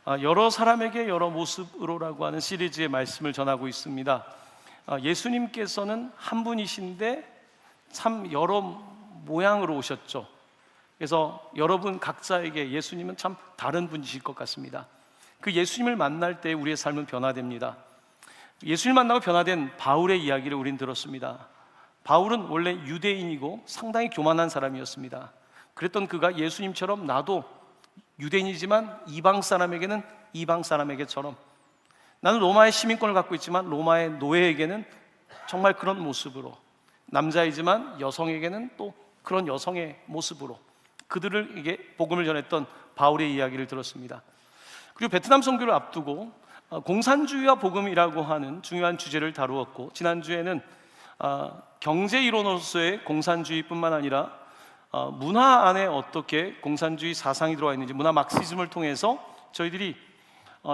여러 사람에게 여러 모습으로라고 하는 시리즈의 말씀을 전하고 있습니다. 예수님께서는 한 분이신데 참 여러 모양으로 오셨죠. 그래서 여러분 각자에게 예수님은 참 다른 분이실 것 같습니다. 그 예수님을 만날 때 우리의 삶은 변화됩니다. 예수님을 만나고 변화된 바울의 이야기를 우린 들었습니다. 바울은 원래 유대인이고 상당히 교만한 사람이었습니다. 그랬던 그가 예수님처럼 나도 유대인이지만 이방 사람에게는 이방 사람에게처럼, 나는 로마의 시민권을 갖고 있지만 로마의 노예에게는 정말 그런 모습으로, 남자이지만 여성에게는 또 그런 여성의 모습으로 그들에게 복음을 전했던 바울의 이야기를 들었습니다. 그리고 베트남 선교를 앞두고 공산주의와 복음이라고 하는 중요한 주제를 다루었고, 지난주에는 경제 이론으로서의 공산주의뿐만 아니라 문화 안에 어떻게 공산주의 사상이 들어와 있는지, 문화 막시즘을 통해서 저희들이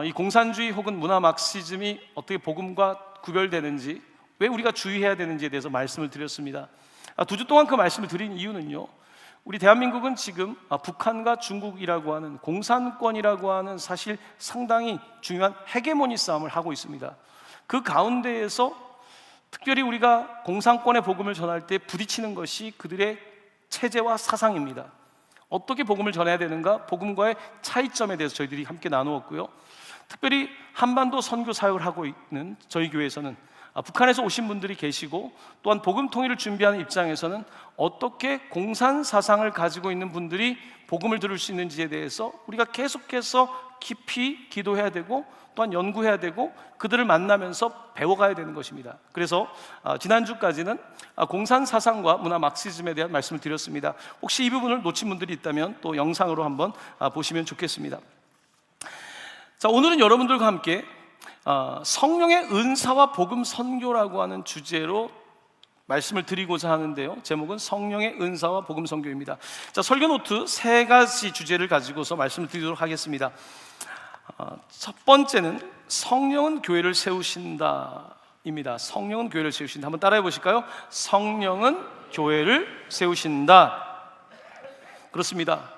이 공산주의 혹은 문화 막시즘이 어떻게 복음과 구별되는지, 왜 우리가 주의해야 되는지에 대해서 말씀을 드렸습니다. 2주 동안 그 말씀을 드린 이유는요, 우리 대한민국은 지금 북한과 중국이라고 하는 공산권이라고 하는 사실 상당히 중요한 헤게모니 싸움을 하고 있습니다. 그 가운데에서 특별히 우리가 공산권의 복음을 전할 때 부딪히는 것이 그들의 체제와 사상입니다. 어떻게 복음을 전해야 되는가, 복음과의 차이점에 대해서 저희들이 함께 나누었고요. 특별히 한반도 선교 사역을 하고 있는 저희 교회에서는 북한에서 오신 분들이 계시고, 또한 복음 통일을 준비하는 입장에서는 어떻게 공산 사상을 가지고 있는 분들이 복음을 들을 수 있는지에 대해서 우리가 계속해서 깊이 기도해야 되고, 또한 연구해야 되고, 그들을 만나면서 배워가야 되는 것입니다. 그래서 지난주까지는 공산 사상과 문화 막시즘에 대한 말씀을 드렸습니다. 혹시 이 부분을 놓친 분들이 있다면 또 영상으로 한번 보시면 좋겠습니다. 자, 오늘은 여러분들과 함께 성령의 은사와 복음 선교라고 하는 주제로 말씀을 드리고자 하는데요, 제목은 성령의 은사와 복음 선교입니다. 자, 설교 노트 3가지 주제를 가지고서 말씀을 드리도록 하겠습니다. 첫 번째는 성령은 교회를 세우신다 입니다. 성령은 교회를 세우신다. 한번 따라해 보실까요? 성령은 교회를 세우신다. 그렇습니다.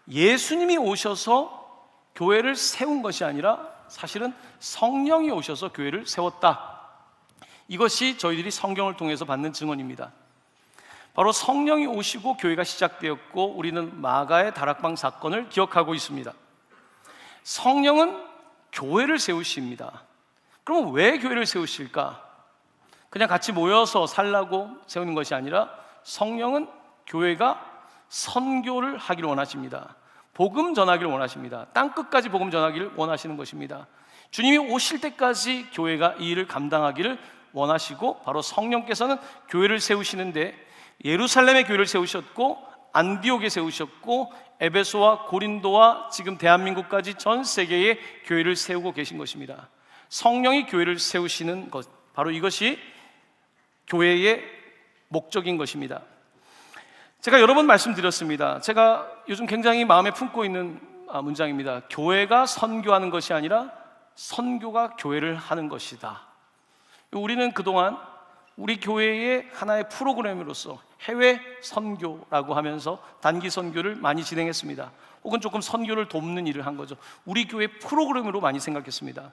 예수님이 오셔서 교회를 세운 것이 아니라 사실은 성령이 오셔서 교회를 세웠다. 이것이 저희들이 성경을 통해서 받는 증언입니다. 바로 성령이 오시고 교회가 시작되었고, 우리는 마가의 다락방 사건을 기억하고 있습니다. 성령은 교회를 세우십니다. 그럼 왜 교회를 세우실까? 그냥 같이 모여서 살라고 세우는 것이 아니라 성령은 교회가 선교를 하기를 원하십니다. 복음 전하기를 원하십니다. 땅끝까지 복음 전하기를 원하시는 것입니다. 주님이 오실 때까지 교회가 이 일을 감당하기를 원하시고, 바로 성령께서는 교회를 세우시는데 예루살렘에 교회를 세우셨고, 안디옥에 세우셨고, 에베소와 고린도와 지금 대한민국까지 전 세계에 교회를 세우고 계신 것입니다. 성령이 교회를 세우시는 것, 바로 이것이 교회의 목적인 것입니다. 제가 여러 번 말씀드렸습니다. 제가 요즘 굉장히 마음에 품고 있는 문장입니다. 교회가 선교하는 것이 아니라 선교가 교회를 하는 것이다. 우리는 그동안 우리 교회의 하나의 프로그램으로서 해외 선교라고 하면서 단기 선교를 많이 진행했습니다. 혹은 조금 선교를 돕는 일을 한 거죠. 우리 교회 프로그램으로 많이 생각했습니다.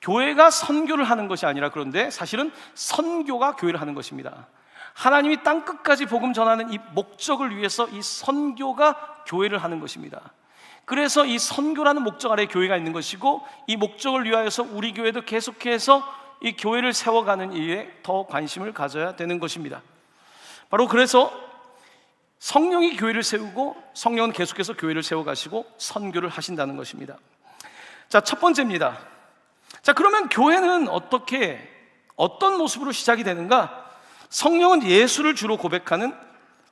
교회가 선교를 하는 것이 아니라, 그런데 사실은 선교가 교회를 하는 것입니다. 하나님이 땅끝까지 복음 전하는 이 목적을 위해서 이 선교가 교회를 하는 것입니다. 그래서 이 선교라는 목적 아래 교회가 있는 것이고, 이 목적을 위하여서 우리 교회도 계속해서 이 교회를 세워가는 일에 더 관심을 가져야 되는 것입니다. 바로 그래서 성령이 교회를 세우고, 성령은 계속해서 교회를 세워가시고 선교를 하신다는 것입니다. 자, 첫 번째입니다. 자, 그러면 교회는 어떤 모습으로 시작이 되는가? 성령은 예수를 주로 고백하는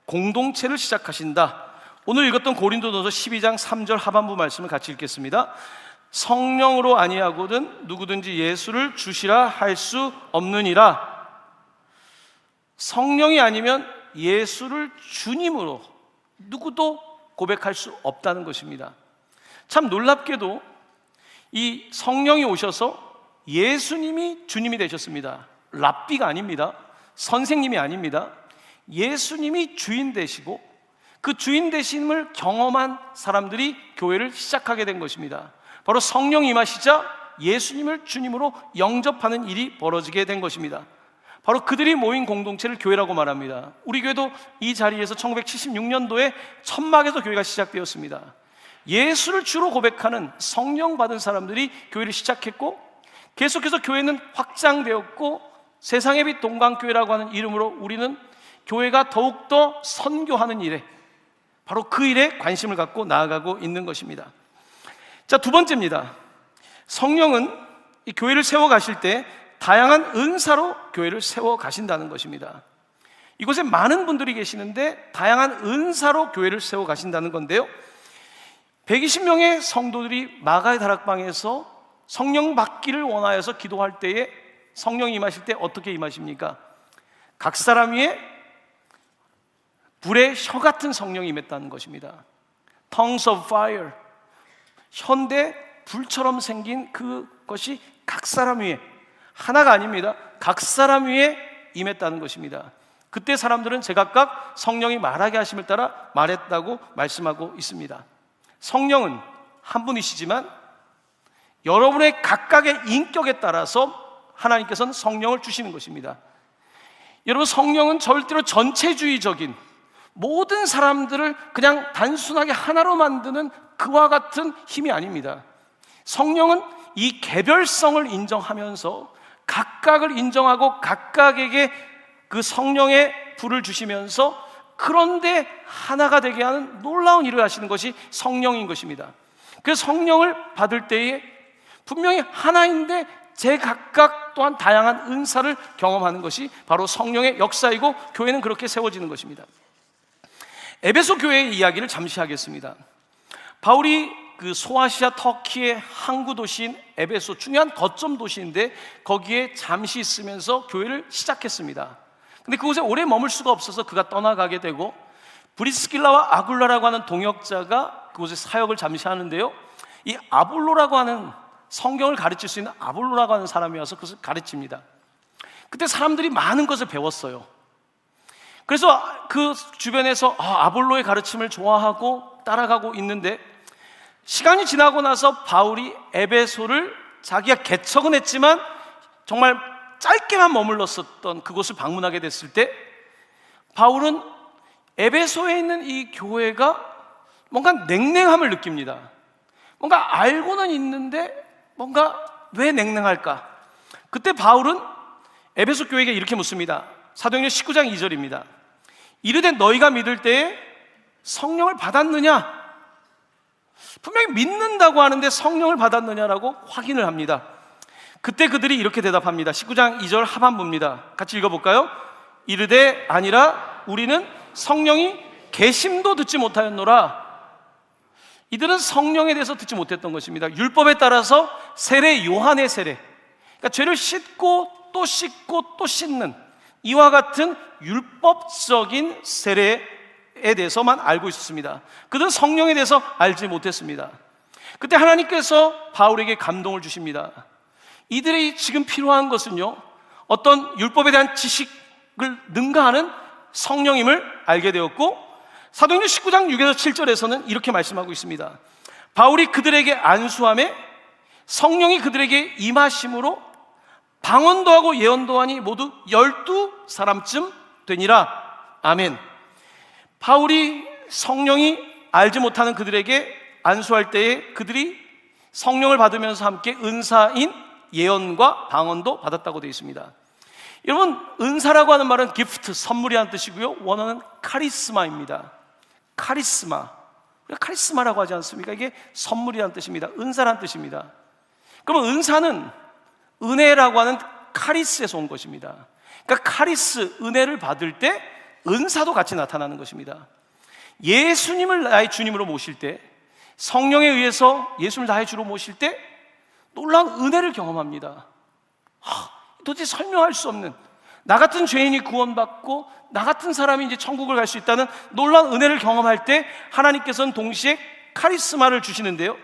공동체를 시작하신다. 오늘 읽었던 고린도전서 12장 3절 하반부 말씀을 같이 읽겠습니다. 성령으로 아니하거든 누구든지 예수를 주시라 할 수 없느니라. 성령이 아니면 예수를 주님으로 누구도 고백할 수 없다는 것입니다. 참 놀랍게도 이 성령이 오셔서 예수님이 주님이 되셨습니다. 랍비가 아닙니다. 선생님이 아닙니다. 예수님이 주인 되시고, 그 주인 되심을 경험한 사람들이 교회를 시작하게 된 것입니다. 바로 성령이 임하시자 예수님을 주님으로 영접하는 일이 벌어지게 된 것입니다. 바로 그들이 모인 공동체를 교회라고 말합니다. 우리 교회도 이 자리에서 1976년도에 천막에서 교회가 시작되었습니다. 예수를 주로 고백하는 성령 받은 사람들이 교회를 시작했고, 계속해서 교회는 확장되었고, 세상의 빛 동방교회라고 하는 이름으로 우리는 교회가 더욱더 선교하는 일에, 바로 그 일에 관심을 갖고 나아가고 있는 것입니다. 자, 두 번째입니다. 성령은 이 교회를 세워가실 때 다양한 은사로 교회를 세워가신다는 것입니다. 이곳에 많은 분들이 계시는데 다양한 은사로 교회를 세워가신다는 건데요, 120명의 성도들이 마가의 다락방에서 성령 받기를 원하여서 기도할 때에 성령이 임하실 때 어떻게 임하십니까? 각 사람 위에 불의 혀 같은 성령이 임했다는 것입니다. Tongues of fire, 현대 불처럼 생긴 그것이 각 사람 위에, 하나가 아닙니다, 각 사람 위에 임했다는 것입니다. 그때 사람들은 제각각 성령이 말하게 하심을 따라 말했다고 말씀하고 있습니다. 성령은 한 분이시지만 여러분의 각각의 인격에 따라서 하나님께서는 성령을 주시는 것입니다. 여러분, 성령은 절대로 전체주의적인, 모든 사람들을 그냥 단순하게 하나로 만드는 그와 같은 힘이 아닙니다. 성령은 이 개별성을 인정하면서 각각을 인정하고 각각에게 그 성령의 불을 주시면서, 그런데 하나가 되게 하는 놀라운 일을 하시는 것이 성령인 것입니다. 그래서 성령을 받을 때에 분명히 하나인데 제각각 또한 다양한 은사를 경험하는 것이 바로 성령의 역사이고, 교회는 그렇게 세워지는 것입니다. 에베소 교회의 이야기를 잠시 하겠습니다. 바울이 그 소아시아 터키의 항구 도시인 에베소, 중요한 거점 도시인데 거기에 잠시 있으면서 교회를 시작했습니다. 근데 그곳에 오래 머물 수가 없어서 그가 떠나가게 되고, 브리스길라와 아굴라라고 하는 동역자가 그곳에 사역을 잠시 하는데요, 이 아볼로라고 하는, 성경을 가르칠 수 있는 아볼로라고 하는 사람이 와서 그것을 가르칩니다. 그때 사람들이 많은 것을 배웠어요. 그래서 그 주변에서 아볼로의 가르침을 좋아하고 따라가고 있는데, 시간이 지나고 나서 바울이 에베소를 자기가 개척은 했지만 정말 짧게만 머물렀었던 그곳을 방문하게 됐을 때, 바울은 에베소에 있는 이 교회가 뭔가 냉랭함을 느낍니다. 뭔가 알고는 있는데 뭔가 왜 냉랭할까? 그때 바울은 에베소 교회에게 이렇게 묻습니다. 사도행전 19장 2절입니다. 이르되 너희가 믿을 때에 성령을 받았느냐? 분명히 믿는다고 하는데 성령을 받았느냐라고 확인을 합니다. 그때 그들이 이렇게 대답합니다. 19장 2절 하반부입니다. 같이 읽어볼까요? 이르되 아니라 우리는 성령이 계심도 듣지 못하였노라. 이들은 성령에 대해서 듣지 못했던 것입니다. 율법에 따라서 세례, 요한의 세례, 그러니까 죄를 씻고 또 씻고 또 씻는 이와 같은 율법적인 세례에 대해서만 알고 있었습니다. 그들은 성령에 대해서 알지 못했습니다. 그때 하나님께서 바울에게 감동을 주십니다. 이들이 지금 필요한 것은요, 어떤 율법에 대한 지식을 능가하는 성령임을 알게 되었고, 사도행전 19장 6에서 7절에서는 이렇게 말씀하고 있습니다. 바울이 그들에게 안수함에 성령이 그들에게 임하심으로 방언도 하고 예언도 하니 모두 12사람쯤 되니라. 아멘. 바울이 성령이 알지 못하는 그들에게 안수할 때에 그들이 성령을 받으면서 함께 은사인 예언과 방언도 받았다고 되어 있습니다. 여러분, 은사라고 하는 말은 기프트, 선물이라는 뜻이고요, 원어는 카리스마입니다. 카리스마, 우리가 카리스마라고 하지 않습니까? 이게 선물이라는 뜻입니다. 은사라는 뜻입니다. 그러면 은사는 은혜라고 하는 카리스에서 온 것입니다. 그러니까 카리스, 은혜를 받을 때 은사도 같이 나타나는 것입니다. 예수님을 나의 주님으로 모실 때, 성령에 의해서 예수를 나의 주로 모실 때 놀라운 은혜를 경험합니다. 도대체 설명할 수 없는, 나 같은 죄인이 구원받고 나 같은 사람이 이제 천국을 갈 수 있다는 놀라운 은혜를 경험할 때 하나님께서는 동시에 카리스마를 주시는데요,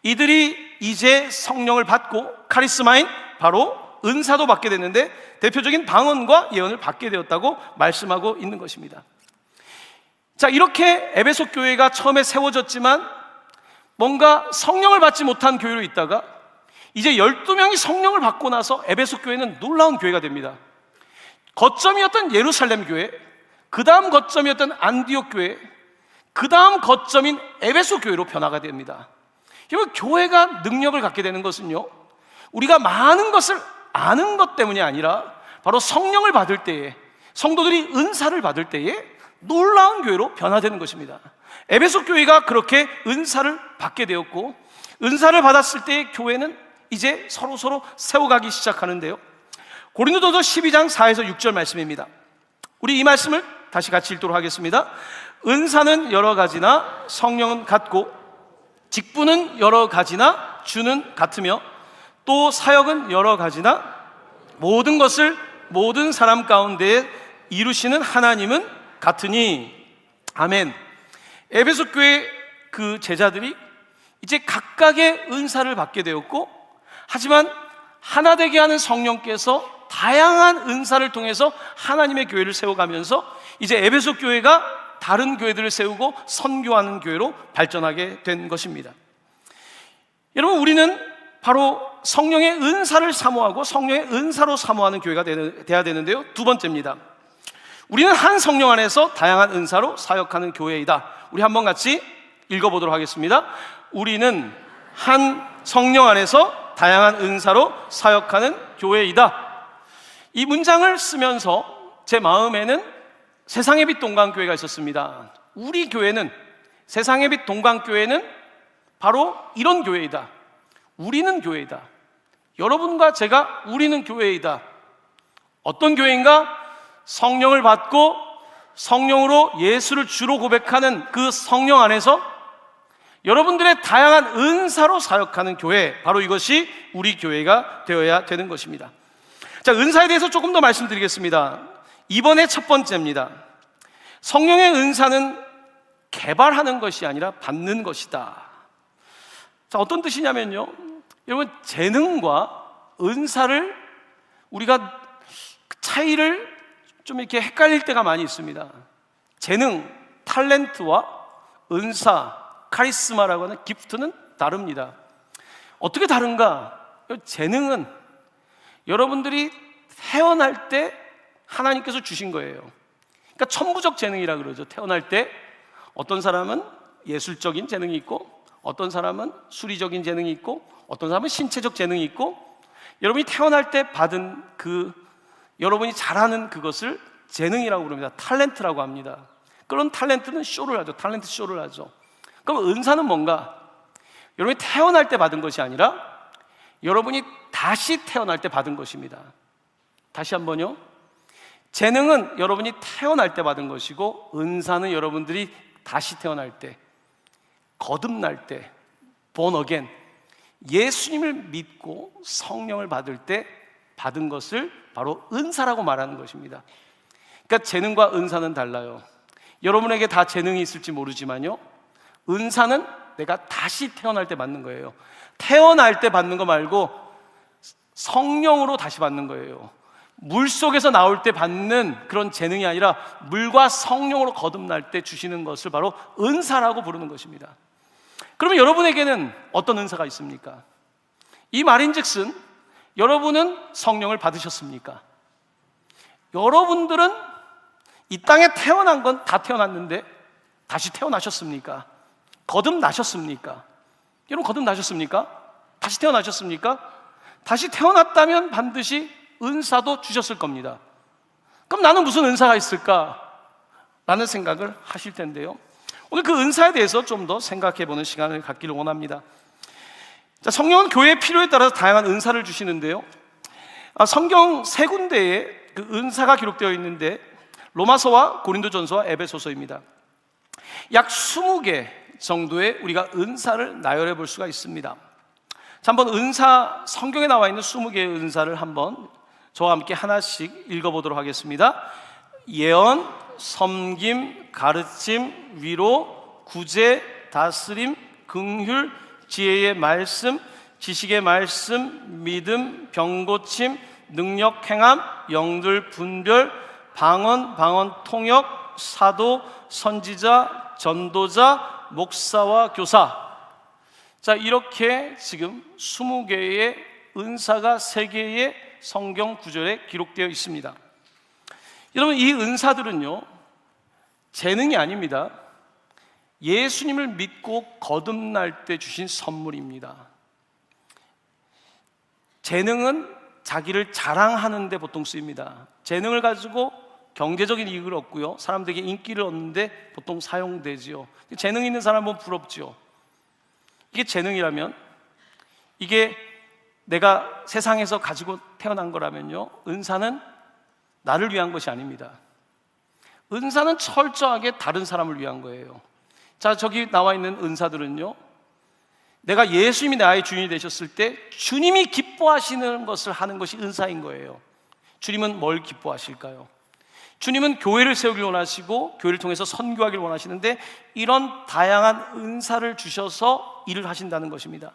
이들이 이제 성령을 받고 카리스마인 바로 은사도 받게 됐는데 대표적인 방언과 예언을 받게 되었다고 말씀하고 있는 것입니다. 자, 이렇게 에베소 교회가 처음에 세워졌지만 뭔가 성령을 받지 못한 교회로 있다가 이제 12명이 성령을 받고 나서 에베소 교회는 놀라운 교회가 됩니다. 거점이었던 예루살렘 교회, 그 다음 거점이었던 안디옥 교회, 그 다음 거점인 에베소 교회로 변화가 됩니다. 여러분, 교회가 능력을 갖게 되는 것은요, 우리가 많은 것을 아는 것 때문이 아니라 바로 성령을 받을 때에, 성도들이 은사를 받을 때에 놀라운 교회로 변화되는 것입니다. 에베소 교회가 그렇게 은사를 받게 되었고, 은사를 받았을 때의 교회는 이제 서로 세워가기 시작하는데요, 고린도전서 12장 4에서 6절 말씀입니다. 우리 이 말씀을 다시 같이 읽도록 하겠습니다. 은사는 여러 가지나 성령은 같고, 직분은 여러 가지나 주는 같으며, 또 사역은 여러 가지나 모든 것을 모든 사람 가운데 이루시는 하나님은 같으니. 아멘. 에베소 교회 그 제자들이 이제 각각의 은사를 받게 되었고, 하지만 하나 되게 하는 성령께서 다양한 은사를 통해서 하나님의 교회를 세워가면서 이제 에베소 교회가 다른 교회들을 세우고 선교하는 교회로 발전하게 된 것입니다. 여러분, 우리는 바로 성령의 은사를 사모하고 성령의 은사로 사모하는 교회가 돼야 되는데요, 두 번째입니다. 우리는 한 성령 안에서 다양한 은사로 사역하는 교회이다. 우리 한번 같이 읽어보도록 하겠습니다. 우리는 한 성령 안에서 다양한 은사로 사역하는 교회이다. 이 문장을 쓰면서 제 마음에는 세상의 빛 동강교회가 있었습니다. 우리 교회는, 세상의 빛 동강교회는 바로 이런 교회이다. 우리는 교회이다. 여러분과 제가 우리는 교회이다. 어떤 교회인가? 성령을 받고 성령으로 예수를 주로 고백하는 그 성령 안에서 여러분들의 다양한 은사로 사역하는 교회, 바로 이것이 우리 교회가 되어야 되는 것입니다. 자, 은사에 대해서 조금 더 말씀드리겠습니다. 이번에 첫 번째입니다. 성령의 은사는 개발하는 것이 아니라 받는 것이다. 자, 어떤 뜻이냐면요, 여러분, 재능과 은사를 우리가 차이를 좀 이렇게 헷갈릴 때가 많이 있습니다. 재능, 탤런트와 은사, 카리스마라고 하는 기프트는 다릅니다. 어떻게 다른가? 재능은 여러분들이 태어날 때 하나님께서 주신 거예요. 그러니까 천부적 재능이라 그러죠. 태어날 때 어떤 사람은 예술적인 재능이 있고, 어떤 사람은 수리적인 재능이 있고, 어떤 사람은 신체적 재능이 있고, 여러분이 태어날 때 받은 그 여러분이 잘하는 그것을 재능이라고 부릅니다. 탤런트라고 합니다. 그런 탤런트는 쇼를 하죠. 탤런트 쇼를 하죠. 그럼 은사는 뭔가? 여러분이 태어날 때 받은 것이 아니라 여러분이 다시 태어날 때 받은 것입니다. 다시 한번요. 재능은 여러분이 태어날 때 받은 것이고, 은사는 여러분들이 다시 태어날 때, 거듭날 때, born again, 예수님을 믿고 성령을 받을 때 받은 것을 바로 은사라고 말하는 것입니다. 그러니까 재능과 은사는 달라요. 여러분에게 다 재능이 있을지 모르지만요, 은사는 내가 다시 태어날 때 받는 거예요. 태어날 때 받는 거 말고 성령으로 다시 받는 거예요. 물속에서 나올 때 받는 그런 재능이 아니라 물과 성령으로 거듭날 때 주시는 것을 바로 은사라고 부르는 것입니다. 그러면 여러분에게는 어떤 은사가 있습니까? 이 말인즉슨 여러분은 성령을 받으셨습니까? 여러분들은 이 땅에 태어난 건 다 태어났는데 다시 태어나셨습니까? 거듭나셨습니까? 여러분, 거듭나셨습니까? 다시 태어나셨습니까? 다시 태어났다면 반드시 은사도 주셨을 겁니다. 그럼 나는 무슨 은사가 있을까? 라는 생각을 하실 텐데요, 오늘 그 은사에 대해서 좀 더 생각해보는 시간을 갖기를 원합니다. 자, 성령은 교회의 필요에 따라서 다양한 은사를 주시는데요, 성경 세 군데에 그 은사가 기록되어 있는데 로마서와 고린도전서와 에베소서입니다. 약 20개 정도의 우리가 은사를 나열해 볼 수가 있습니다. 자, 한번 은사, 성경에 나와 있는 20개의 은사를 한번 저와 함께 하나씩 읽어보도록 하겠습니다. 예언, 섬김, 가르침, 위로, 구제, 다스림, 긍휼, 지혜의 말씀, 지식의 말씀, 믿음, 병고침, 능력 행함, 영들 분별, 방언 통역, 사도, 선지자, 전도자, 목사와 교사. 자, 이렇게 지금 20개의 은사가 세계의 성경 구절에 기록되어 있습니다. 여러분, 이 은사들은요, 재능이 아닙니다. 예수님을 믿고 거듭날 때 주신 선물입니다. 재능은 자기를 자랑하는 데 보통 쓰입니다. 재능을 가지고 경제적인 이익을 얻고요, 사람들에게 인기를 얻는데 보통 사용되지요. 재능 있는 사람은 부럽지요. 이게 재능이라면, 이게 내가 세상에서 가지고 태어난 거라면요, 은사는 나를 위한 것이 아닙니다. 은사는 철저하게 다른 사람을 위한 거예요. 자, 저기 나와 있는 은사들은요, 내가 예수님이 나의 주인이 되셨을 때 주님이 기뻐하시는 것을 하는 것이 은사인 거예요. 주님은 뭘 기뻐하실까요? 주님은 교회를 세우길 원하시고 교회를 통해서 선교하길 원하시는데, 이런 다양한 은사를 주셔서 일을 하신다는 것입니다.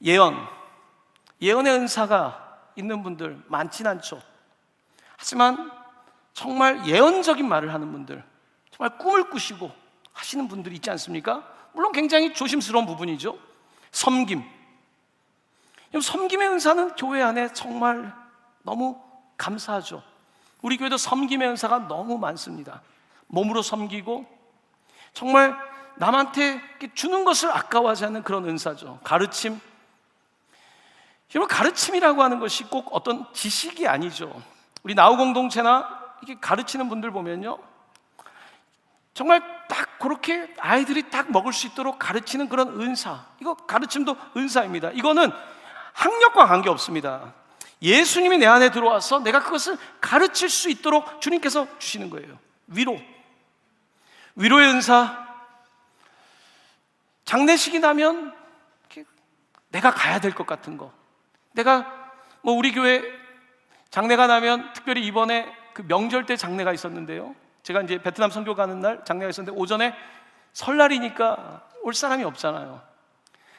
예언의 은사가 있는 분들 많진 않죠. 하지만 정말 예언적인 말을 하는 분들, 정말 꿈을 꾸시고 하시는 분들이 있지 않습니까? 물론 굉장히 조심스러운 부분이죠. 섬김의 은사는 교회 안에 정말 너무 감사하죠. 우리 교회도 섬김의 은사가 너무 많습니다. 몸으로 섬기고 정말 남한테 주는 것을 아까워하지 않는 그런 은사죠. 가르침. 여러분, 가르침이라고 하는 것이 꼭 어떤 지식이 아니죠. 우리 나우 공동체나 이렇게 가르치는 분들 보면요, 정말 딱 그렇게 아이들이 딱 먹을 수 있도록 가르치는 그런 은사, 이거 가르침도 은사입니다. 이거는 학력과 관계없습니다. 예수님이 내 안에 들어와서 내가 그것을 가르칠 수 있도록 주님께서 주시는 거예요. 위로의 은사. 장례식이 나면 내가 가야 될 것 같은 거, 내가 우리 교회 장례가 나면, 특별히 이번에 그 명절 때 장례가 있었는데요, 제가 이제 베트남 선교 가는 날 장례가 있었는데, 오전에 설날이니까 올 사람이 없잖아요.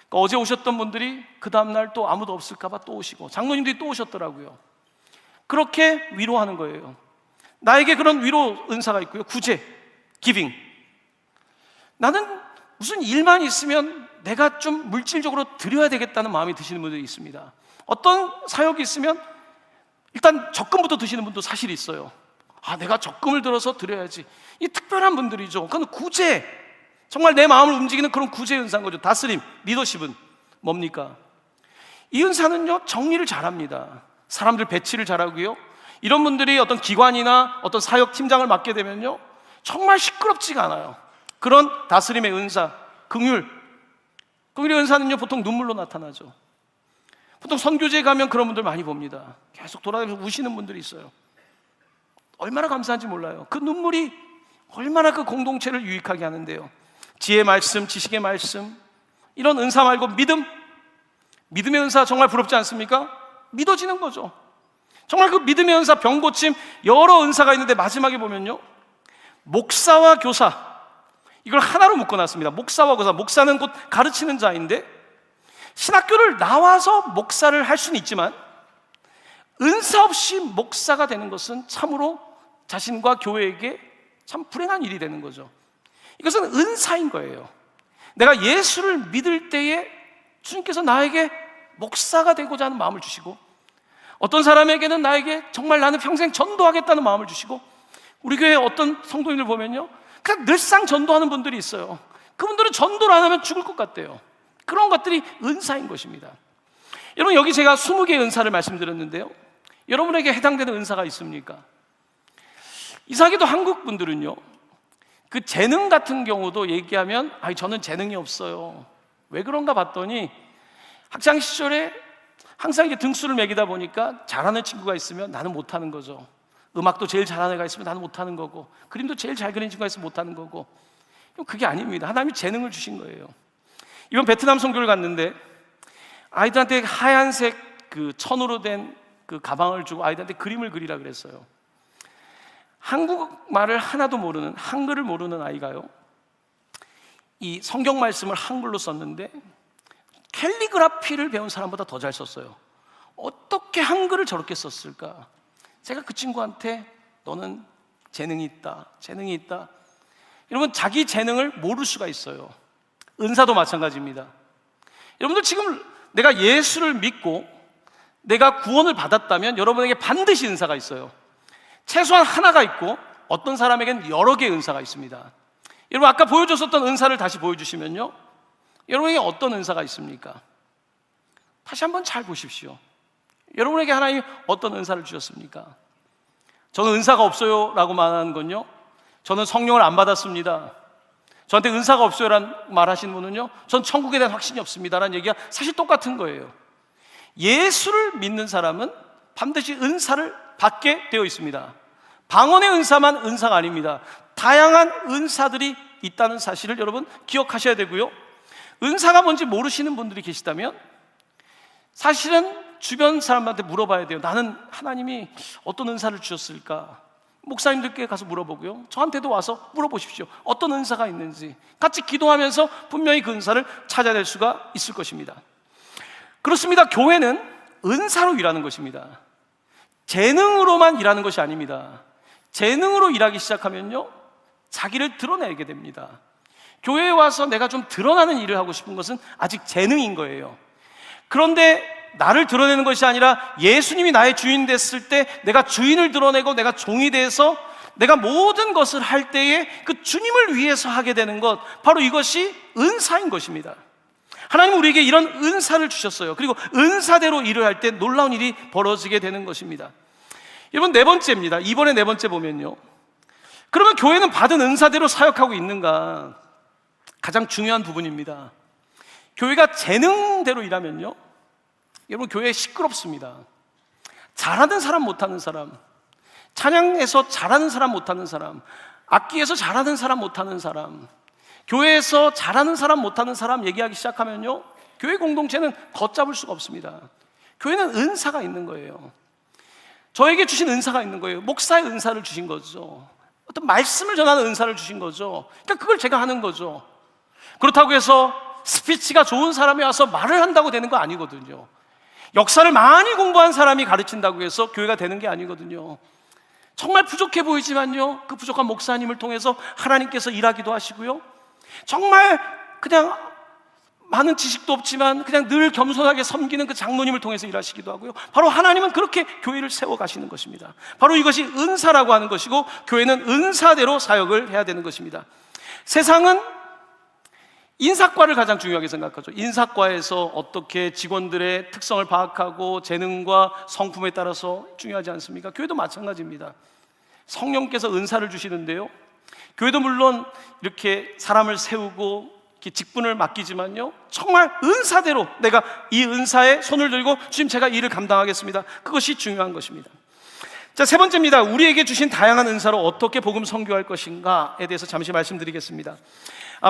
그러니까 어제 오셨던 분들이 그 다음날 또 아무도 없을까 봐 또 오시고, 장로님들이 또 오셨더라고요. 그렇게 위로하는 거예요. 나에게 그런 위로 은사가 있고요. 구제, 기빙. 나는 무슨 일만 있으면 내가 좀 물질적으로 드려야 되겠다는 마음이 드시는 분들이 있습니다. 어떤 사역이 있으면 일단 적금부터 드시는 분도 사실 있어요. 내가 적금을 들어서 드려야지. 이 특별한 분들이죠. 그건 구제, 정말 내 마음을 움직이는 그런 구제 은사인 거죠. 다스림, 리더십은 뭡니까? 이 은사는요, 정리를 잘합니다. 사람들 배치를 잘하고요, 이런 분들이 어떤 기관이나 어떤 사역 팀장을 맡게 되면요, 정말 시끄럽지가 않아요. 그런 다스림의 은사, 긍휼의 은사는요, 보통 눈물로 나타나죠. 보통 선교지에 가면 그런 분들 많이 봅니다. 계속 돌아다니면서 우시는 분들이 있어요. 얼마나 감사한지 몰라요. 그 눈물이 얼마나 그 공동체를 유익하게 하는데요. 지혜의 말씀, 지식의 말씀, 이런 은사 말고 믿음의 은사 정말 부럽지 않습니까? 믿어지는 거죠. 정말 그 믿음의 은사, 병고침, 여러 은사가 있는데 마지막에 보면요, 목사와 교사, 이걸 하나로 묶어놨습니다. 목사와 교사. 목사는 곧 가르치는 자인데, 신학교를 나와서 목사를 할 수는 있지만 은사 없이 목사가 되는 것은 참으로 자신과 교회에게 참 불행한 일이 되는 거죠. 이것은 은사인 거예요. 내가 예수를 믿을 때에 주님께서 나에게 목사가 되고자 하는 마음을 주시고, 어떤 사람에게는 나에게 정말 나는 평생 전도하겠다는 마음을 주시고, 우리 교회 어떤 성도님들 보면요, 그냥 늘상 전도하는 분들이 있어요. 그분들은 전도를 안 하면 죽을 것 같대요. 그런 것들이 은사인 것입니다. 여러분, 여기 제가 20개의 은사를 말씀드렸는데요, 여러분에게 해당되는 은사가 있습니까? 이상하게도 한국 분들은요, 그 재능 같은 경우도 얘기하면 저는 재능이 없어요. 왜 그런가 봤더니 학창 시절에 항상 이게 등수를 매기다 보니까 잘하는 친구가 있으면 나는 못하는 거죠. 음악도 제일 잘하는 애가 있으면 나는 못하는 거고, 그림도 제일 잘 그리는 친구가 있으면 못하는 거고. 그게 아닙니다. 하나님이 재능을 주신 거예요. 이번 베트남 선교를 갔는데 아이들한테 하얀색 그 천으로 된 그 가방을 주고 아이들한테 그림을 그리라 그랬어요. 한국말을 하나도 모르는, 한글을 모르는 아이가요, 이 성경 말씀을 한글로 썼는데 캘리그라피를 배운 사람보다 더 잘 썼어요. 어떻게 한글을 저렇게 썼을까? 제가 그 친구한테 너는 재능이 있다. 여러분, 자기 재능을 모를 수가 있어요. 은사도 마찬가지입니다. 여러분들 지금 내가 예수를 믿고 내가 구원을 받았다면 여러분에게 반드시 은사가 있어요. 최소한 하나가 있고 어떤 사람에게는 여러 개의 은사가 있습니다. 여러분 아까 보여줬었던 은사를 다시 보여주시면요, 여러분에게 어떤 은사가 있습니까? 다시 한번 잘 보십시오. 여러분에게 하나님이 어떤 은사를 주셨습니까? 저는 은사가 없어요 라고 말하는 건요, 저는 성령을 안 받았습니다, 저한테 은사가 없어요 라는 말하시는 분은요, 전 천국에 대한 확신이 없습니다 라는 얘기가 사실 똑같은 거예요. 예수를 믿는 사람은 반드시 은사를 받게 되어 있습니다. 방언의 은사만 은사가 아닙니다. 다양한 은사들이 있다는 사실을 여러분 기억하셔야 되고요, 은사가 뭔지 모르시는 분들이 계시다면 사실은 주변 사람한테 물어봐야 돼요. 나는 하나님이 어떤 은사를 주셨을까? 목사님들께 가서 물어보고요, 저한테도 와서 물어보십시오. 어떤 은사가 있는지 같이 기도하면서 분명히 그 은사를 찾아낼 수가 있을 것입니다. 그렇습니다. 교회는 은사로 일하는 것입니다. 재능으로만 일하는 것이 아닙니다. 재능으로 일하기 시작하면요, 자기를 드러내게 됩니다. 교회에 와서 내가 좀 드러나는 일을 하고 싶은 것은 아직 재능인 거예요. 그런데 나를 드러내는 것이 아니라 예수님이 나의 주인 됐을 때 내가 주인을 드러내고 내가 종이 돼서 내가 모든 것을 할 때에 그 주님을 위해서 하게 되는 것, 바로 이것이 은사인 것입니다. 하나님은 우리에게 이런 은사를 주셨어요. 그리고 은사대로 일을 할 때 놀라운 일이 벌어지게 되는 것입니다. 여러분, 네 번째입니다. 이번에 네 번째 보면요, 그러면 교회는 받은 은사대로 사역하고 있는가? 가장 중요한 부분입니다. 교회가 재능대로 일하면요, 여러분 교회 시끄럽습니다. 잘하는 사람 못하는 사람, 찬양에서 잘하는 사람 못하는 사람, 악기에서 잘하는 사람 못하는 사람, 교회에서 잘하는 사람 못하는 사람 얘기하기 시작하면요, 교회 공동체는 걷잡을 수가 없습니다. 교회는 은사가 있는 거예요. 저에게 주신 은사가 있는 거예요. 목사의 은사를 주신 거죠. 어떤 말씀을 전하는 은사를 주신 거죠. 그러니까 그걸 제가 하는 거죠. 그렇다고 해서 스피치가 좋은 사람이 와서 말을 한다고 되는 거 아니거든요. 역사를 많이 공부한 사람이 가르친다고 해서 교회가 되는 게 아니거든요. 정말 부족해 보이지만요, 그 부족한 목사님을 통해서 하나님께서 일하기도 하시고요, 정말 그냥 많은 지식도 없지만 그냥 늘 겸손하게 섬기는 그 장로님을 통해서 일하시기도 하고요, 바로 하나님은 그렇게 교회를 세워가시는 것입니다. 바로 이것이 은사라고 하는 것이고, 교회는 은사대로 사역을 해야 되는 것입니다. 세상은 인사과를 가장 중요하게 생각하죠. 인사과에서 어떻게 직원들의 특성을 파악하고 재능과 성품에 따라서 중요하지 않습니까? 교회도 마찬가지입니다. 성령께서 은사를 주시는데요, 교회도 물론 이렇게 사람을 세우고 이렇게 직분을 맡기지만요, 정말 은사대로 내가 이 은사에 손을 들고 주님 제가 일을 감당하겠습니다, 그것이 중요한 것입니다. 자, 세 번째입니다. 우리에게 주신 다양한 은사로 어떻게 복음 선교할 것인가에 대해서 잠시 말씀드리겠습니다.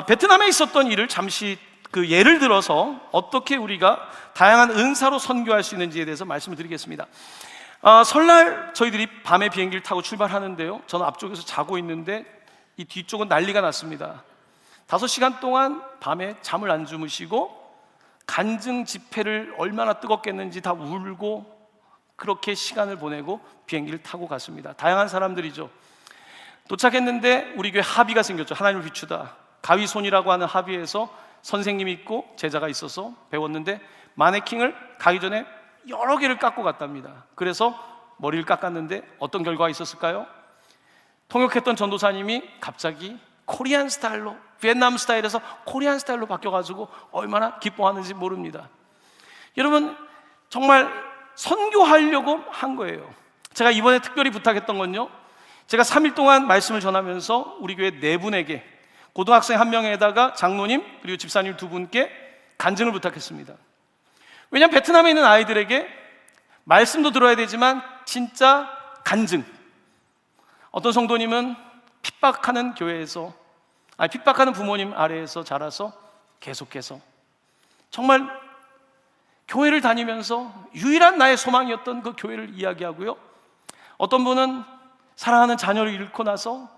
베트남에 있었던 일을 잠시 그 예를 들어서 어떻게 우리가 다양한 은사로 선교할 수 있는지에 대해서 말씀을 드리겠습니다. 설날 저희들이 밤에 비행기를 타고 출발하는데요, 저는 앞쪽에서 자고 있는데 이 뒤쪽은 난리가 났습니다. 5시간 동안 밤에 잠을 안 주무시고 간증 집회를 얼마나 뜨겁겠는지 다 울고 그렇게 시간을 보내고 비행기를 타고 갔습니다. 다양한 사람들이죠. 도착했는데 우리 교회 합의가 생겼죠. 하나님을 비추다. 가위손이라고 하는 합의에서 선생님이 있고 제자가 있어서 배웠는데, 마네킹을 가기 전에 여러 개를 깎고 갔답니다. 그래서 머리를 깎았는데 어떤 결과가 있었을까요? 통역했던 전도사님이 갑자기 코리안 스타일로, 비엔남 스타일에서 코리안 스타일로 바뀌어가지고 얼마나 기뻐하는지 모릅니다. 여러분, 정말 선교하려고 한 거예요. 제가 이번에 특별히 부탁했던 건요, 제가 3일 동안 말씀을 전하면서 우리 교회 4분에게, 고등학생 1명에다가 장로님 그리고 집사님 2분께 간증을 부탁했습니다. 왜냐하면 베트남에 있는 아이들에게 말씀도 들어야 되지만 진짜 간증. 어떤 성도님은 핍박하는 교회에서, 핍박하는 부모님 아래에서 자라서 계속해서 정말 교회를 다니면서 유일한 나의 소망이었던 그 교회를 이야기하고요, 어떤 분은 사랑하는 자녀를 잃고 나서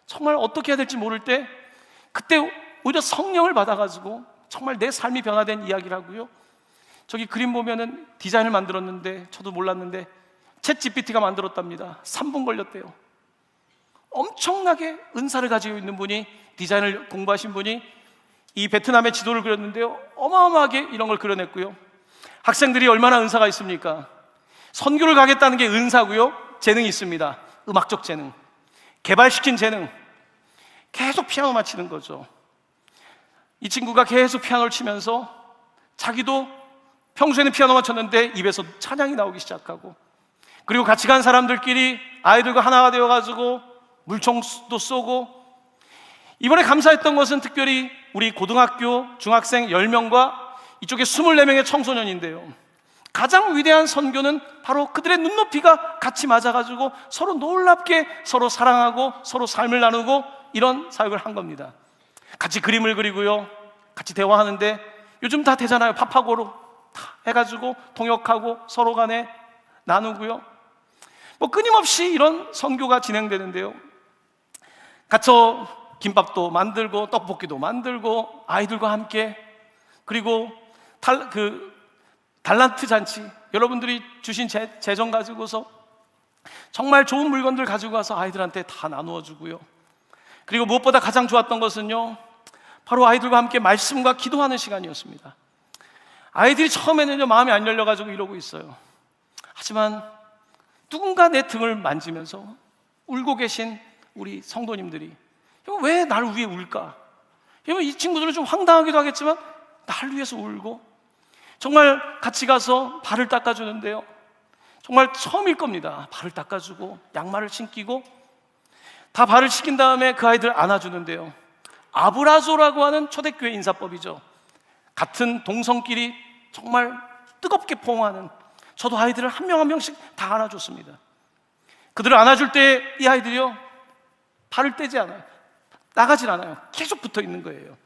정말 어떻게 해야 될지 모를 때 그때 오히려 성령을 받아가지고 정말 내 삶이 변화된 이야기를 하고요, 저기 그림 보면은 디자인을 만들었는데 저도 몰랐는데 챗 GPT가 만들었답니다. 3분 걸렸대요. 엄청나게 은사를 가지고 있는 분이, 디자인을 공부하신 분이 이 베트남의 지도를 그렸는데요, 어마어마하게 이런 걸 그려냈고요. 학생들이 얼마나 은사가 있습니까? 선교를 가겠다는 게 은사고요, 재능이 있습니다. 음악적 재능, 개발시킨 재능, 계속 피아노만 치는 거죠. 이 친구가 계속 피아노를 치면서 자기도 평소에는 피아노만 쳤는데 입에서 찬양이 나오기 시작하고, 그리고 같이 간 사람들끼리 아이들과 하나가 되어가지고 물총도 쏘고, 이번에 감사했던 것은 특별히 우리 고등학교 중학생 10명과 이쪽에 24명의 청소년인데요, 가장 위대한 선교는 바로 그들의 눈높이가 같이 맞아가지고 서로 놀랍게 서로 사랑하고 서로 삶을 나누고 이런 사역을 한 겁니다. 같이 그림을 그리고요, 같이 대화하는데 요즘 다 되잖아요. 팝하고로 다 해가지고 통역하고 서로 간에 나누고요, 끊임없이 이런 선교가 진행되는데요, 갇혀 김밥도 만들고 떡볶이도 만들고 아이들과 함께, 그리고 달란트 잔치, 여러분들이 주신 재정 가지고서 정말 좋은 물건들 가지고 가서 아이들한테 다 나누어 주고요. 그리고 무엇보다 가장 좋았던 것은요, 바로 아이들과 함께 말씀과 기도하는 시간이었습니다. 아이들이 처음에는요, 마음이 안 열려가지고 이러고 있어요. 하지만 누군가 내 등을 만지면서 울고 계신 우리 성도님들이, 왜 나를 위해 울까? 이 친구들은 좀 황당하기도 하겠지만 나를 위해서 울고, 정말 같이 가서 발을 닦아주는데요, 정말 처음일 겁니다. 발을 닦아주고 양말을 신기고 다 발을 씻긴 다음에 그 아이들 안아주는데요, 아브라조라고 하는 초대교회 인사법이죠. 같은 동성끼리 정말 뜨겁게 포옹하는, 저도 아이들을 한 명 한 명씩 다 안아줬습니다. 그들을 안아줄 때 이 아이들이요, 발을 떼지 않아요. 나가질 않아요. 계속 붙어 있는 거예요.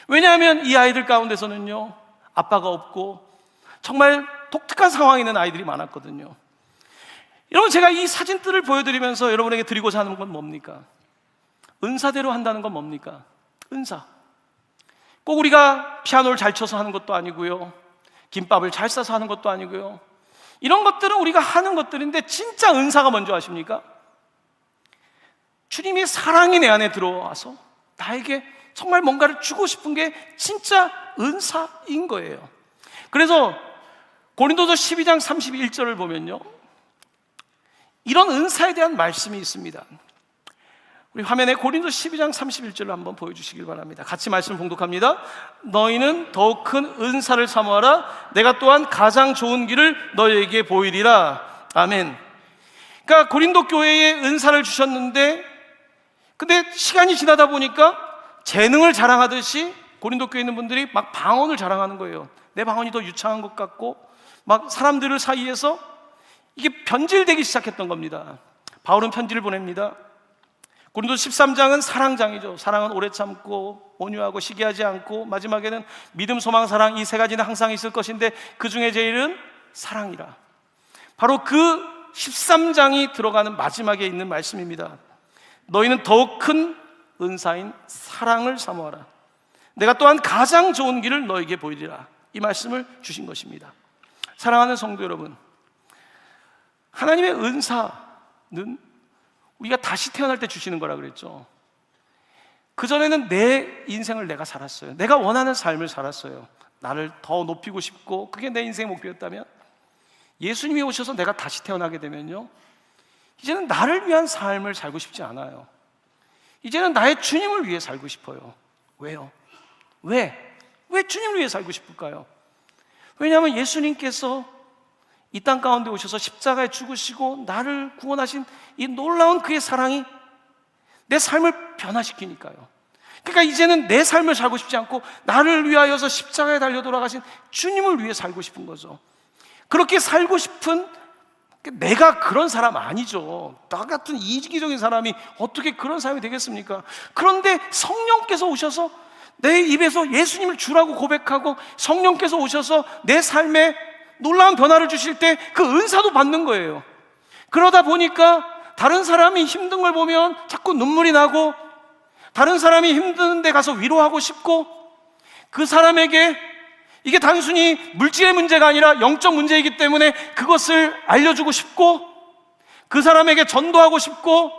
왜냐하면 이 아이들 가운데서는요, 아빠가 없고 정말 독특한 상황에 있는 아이들이 많았거든요. 여러분, 제가 이 사진들을 보여드리면서 여러분에게 드리고자 하는 건 뭡니까? 은사대로 한다는 건 뭡니까? 은사. 꼭 우리가 피아노를 잘 쳐서 하는 것도 아니고요, 김밥을 잘 싸서 하는 것도 아니고요, 이런 것들은 우리가 하는 것들인데, 진짜 은사가 뭔지 아십니까? 주님이 사랑이 내 안에 들어와서 나에게 정말 뭔가를 주고 싶은 게 진짜 은사인 거예요. 그래서 고린도서 12장 31절을 보면요, 이런 은사에 대한 말씀이 있습니다. 우리 화면에 고린도 12장 31절을 한번 보여주시길 바랍니다. 같이 말씀 봉독합니다. 너희는 더욱 큰 은사를 사모하라. 내가 또한 가장 좋은 길을 너희에게 보이리라. 아멘. 그러니까 고린도 교회에 은사를 주셨는데, 근데 시간이 지나다 보니까 재능을 자랑하듯이 고린도 교회에 있는 분들이 막 방언을 자랑하는 거예요. 내 방언이 더 유창한 것 같고, 막 사람들 사이에서 이게 변질되기 시작했던 겁니다. 바울은 편지를 보냅니다. 고린도 13장은 사랑장이죠. 사랑은 오래 참고 온유하고 시기하지 않고, 마지막에는 믿음, 소망, 사랑, 이 세 가지는 항상 있을 것인데 그 중에 제일은 사랑이라. 바로 그 13장이 들어가는 마지막에 있는 말씀입니다. 너희는 더욱 큰 은사인 사랑을 사모하라. 내가 또한 가장 좋은 길을 너에게 보이리라. 이 말씀을 주신 것입니다. 사랑하는 성도 여러분, 하나님의 은사는 우리가 다시 태어날 때 주시는 거라 그랬죠. 그전에는 내 인생을 내가 살았어요. 내가 원하는 삶을 살았어요. 나를 더 높이고 싶고, 그게 내 인생의 목표였다면, 예수님이 오셔서 내가 다시 태어나게 되면요, 이제는 나를 위한 삶을 살고 싶지 않아요. 이제는 나의 주님을 위해 살고 싶어요. 왜요? 왜 주님을 위해 살고 싶을까요? 왜냐하면 예수님께서 이 땅 가운데 오셔서 십자가에 죽으시고 나를 구원하신 이 놀라운 그의 사랑이 내 삶을 변화시키니까요. 그러니까 이제는 내 삶을 살고 싶지 않고 나를 위하여서 십자가에 달려 돌아가신 주님을 위해 살고 싶은 거죠. 그렇게 살고 싶은, 내가 그런 사람 아니죠. 나 같은 이기적인 사람이 어떻게 그런 사람이 되겠습니까? 그런데 성령께서 오셔서 내 입에서 예수님을 주라고 고백하고, 성령께서 오셔서 내 삶에 놀라운 변화를 주실 때 그 은사도 받는 거예요. 그러다 보니까 다른 사람이 힘든 걸 보면 자꾸 눈물이 나고, 다른 사람이 힘든 데 가서 위로하고 싶고, 그 사람에게 이게 단순히 물질의 문제가 아니라 영적 문제이기 때문에 그것을 알려주고 싶고, 그 사람에게 전도하고 싶고,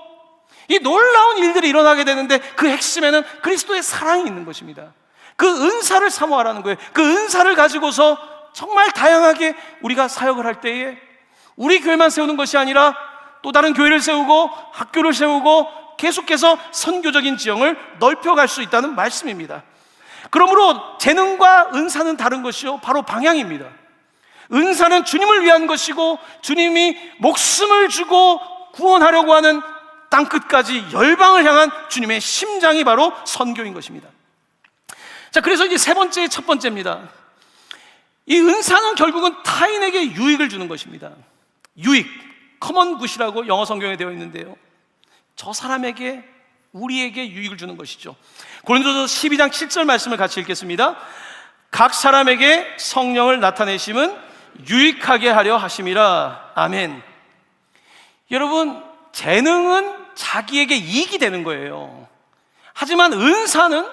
이 놀라운 일들이 일어나게 되는데 그 핵심에는 그리스도의 사랑이 있는 것입니다. 그 은사를 사모하라는 거예요. 그 은사를 가지고서 정말 다양하게 우리가 사역을 할 때에 우리 교회만 세우는 것이 아니라 또 다른 교회를 세우고 학교를 세우고 계속해서 선교적인 지형을 넓혀갈 수 있다는 말씀입니다. 그러므로 재능과 은사는 다른 것이요, 바로 방향입니다. 은사는 주님을 위한 것이고 주님이 목숨을 주고 구원하려고 하는 땅끝까지 열방을 향한 주님의 심장이 바로 선교인 것입니다. 자, 그래서 이제 세 번째, 첫 번째입니다. 이 은사는 결국은 타인에게 유익을 주는 것입니다. 유익, 커먼 굿이라고 영어 성경에 되어 있는데요, 저 사람에게, 우리에게 유익을 주는 것이죠. 고린도서 12장 7절 말씀을 같이 읽겠습니다. 각 사람에게 성령을 나타내심은 유익하게 하려 하심이라. 아멘. 여러분, 재능은 자기에게 이익이 되는 거예요. 하지만 은사는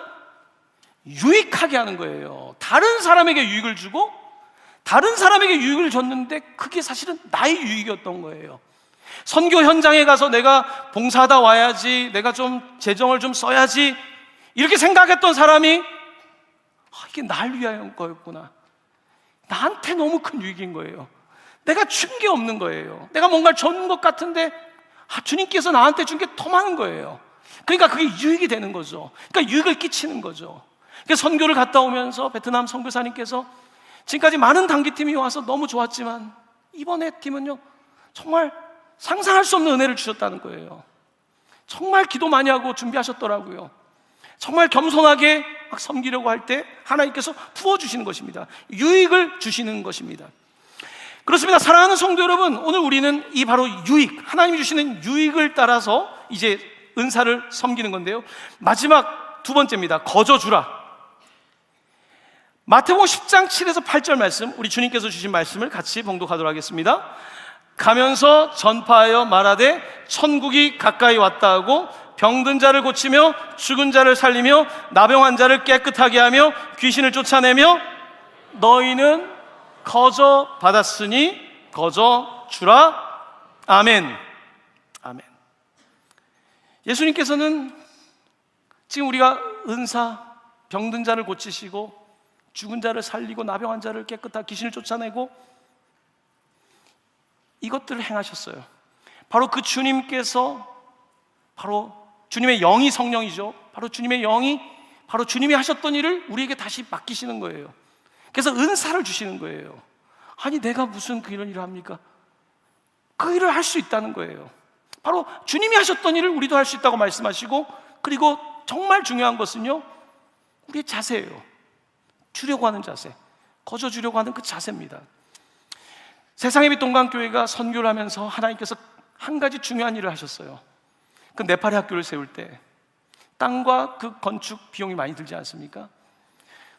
유익하게 하는 거예요. 다른 사람에게 유익을 주고 다른 사람에게 유익을 줬는데 그게 사실은 나의 유익이었던 거예요. 선교 현장에 가서 내가 봉사하다 와야지, 내가 좀 재정을 좀 써야지, 이렇게 생각했던 사람이 이게 날 위한 거였구나. 나한테 너무 큰 유익인 거예요. 내가 준 게 없는 거예요. 내가 뭔가를 준 것 같은데 주님께서 나한테 준 게 더 많은 거예요. 그러니까 그게 유익이 되는 거죠. 그러니까 유익을 끼치는 거죠. 그래서 선교를 갔다 오면서 베트남 선교사님께서 지금까지 많은 단기팀이 와서 너무 좋았지만 이번에 팀은요, 정말 상상할 수 없는 은혜를 주셨다는 거예요. 정말 기도 많이 하고 준비하셨더라고요. 정말 겸손하게 막 섬기려고 할 때 하나님께서 부어주시는 것입니다. 유익을 주시는 것입니다. 그렇습니다. 사랑하는 성도 여러분, 오늘 우리는 이 바로 유익, 하나님이 주시는 유익을 따라서 이제 은사를 섬기는 건데요, 마지막 두 번째입니다. 거저주라. 마태복음 10장 7에서 8절 말씀, 우리 주님께서 주신 말씀을 같이 봉독하도록 하겠습니다. 가면서 전파하여 말하되 천국이 가까이 왔다 하고 병든 자를 고치며 죽은 자를 살리며 나병한 자를 깨끗하게 하며 귀신을 쫓아내며 너희는 거저 받았으니 거저 주라. 아멘. 아멘. 예수님께서는 지금 우리가 은사, 병든 자를 고치시고 죽은 자를 살리고 나병한 자를 깨끗하게, 귀신을 쫓아내고 이것들을 행하셨어요. 바로 그 주님께서, 바로 주님의 영이 성령이죠. 바로 주님의 영이, 바로 주님이 하셨던 일을 우리에게 다시 맡기시는 거예요. 그래서 은사를 주시는 거예요. 아니, 내가 무슨 그런 일을 합니까? 그 일을 할 수 있다는 거예요. 바로 주님이 하셨던 일을 우리도 할 수 있다고 말씀하시고, 그리고 정말 중요한 것은요, 우리의 자세예요. 주려고 하는 자세, 거저 주려고 하는 그 자세입니다. 세상의 빛 동강교회가 선교를 하면서 하나님께서 한 가지 중요한 일을 하셨어요. 그 네팔의 학교를 세울 때 땅과 그 건축 비용이 많이 들지 않습니까?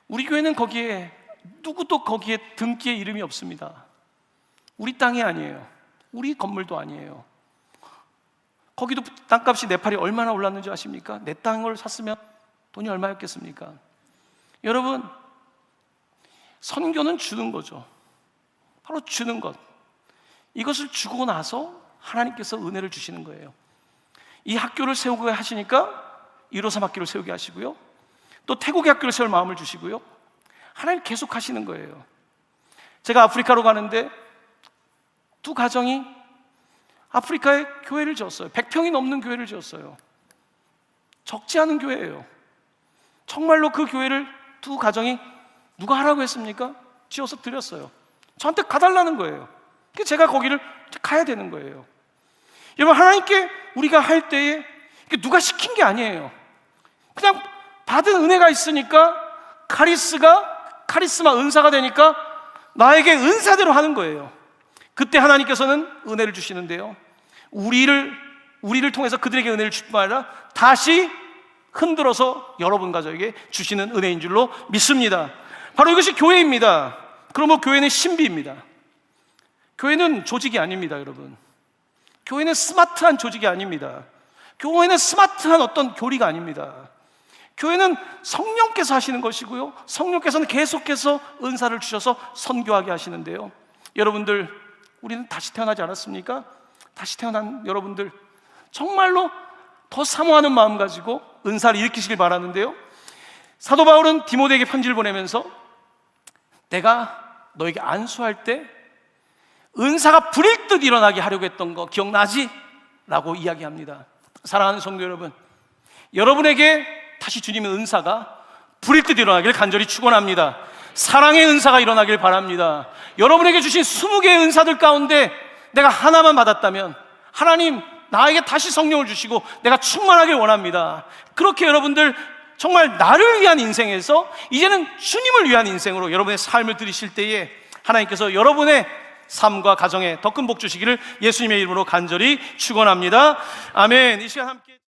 우리 교회는 거기에 누구도 거기에 등기의 이름이 없습니다. 우리 땅이 아니에요. 우리 건물도 아니에요. 거기도 땅값이 네팔이 얼마나 올랐는지 아십니까? 내 땅을 샀으면 돈이 얼마였겠습니까? 여러분, 선교는 주는 거죠. 바로 주는 것. 이것을 주고 나서 하나님께서 은혜를 주시는 거예요. 이 학교를 세우게 하시니까 153 학교를 세우게 하시고요, 또 태국의 학교를 세울 마음을 주시고요, 하나님 계속 하시는 거예요. 제가 아프리카로 가는데 두 가정이 아프리카에 교회를 지었어요. 100평이 넘는 교회를 지었어요. 적지 않은 교회예요. 정말로 그 교회를 두 가정이 누가 하라고 했습니까? 지어서 드렸어요. 저한테 가달라는 거예요. 그래서 제가 거기를 가야 되는 거예요. 여러분, 하나님께 우리가 할 때에 누가 시킨 게 아니에요. 그냥 받은 은혜가 있으니까 카리스마 은사가 되니까 나에게 은사대로 하는 거예요. 그때 하나님께서는 은혜를 주시는데요, 우리를 통해서 그들에게 은혜를 줄 뿐 아니라 다시 흔들어서 여러분과 저에게 주시는 은혜인 줄로 믿습니다. 바로 이것이 교회입니다. 그러면 교회는 신비입니다. 교회는 조직이 아닙니다, 여러분. 교회는 스마트한 조직이 아닙니다. 교회는 스마트한 어떤 교리가 아닙니다. 교회는 성령께서 하시는 것이고요, 성령께서는 계속해서 은사를 주셔서 선교하게 하시는데요, 여러분들, 우리는 다시 태어나지 않았습니까? 다시 태어난 여러분들, 정말로 더 사모하는 마음 가지고 은사를 일으키시길 바라는데요, 사도 바울은 디모데에게 편지를 보내면서 내가 너에게 안수할 때 은사가 불일 듯 일어나게 하려고 했던 거 기억나지? 라고 이야기합니다. 사랑하는 성도 여러분, 여러분에게 다시 주님의 은사가 불일 듯 일어나기를 간절히 축원합니다. 사랑의 은사가 일어나길 바랍니다. 여러분에게 주신 20개의 은사들 가운데 내가 하나만 받았다면 하나님 나에게 다시 성령을 주시고 내가 충만하길 원합니다. 그렇게 여러분들 정말 나를 위한 인생에서 이제는 주님을 위한 인생으로 여러분의 삶을 들이실 때에 하나님께서 여러분의 삶과 가정에 더 큰 복 주시기를 예수님의 이름으로 간절히 축원합니다. 아멘. 이 시간 함께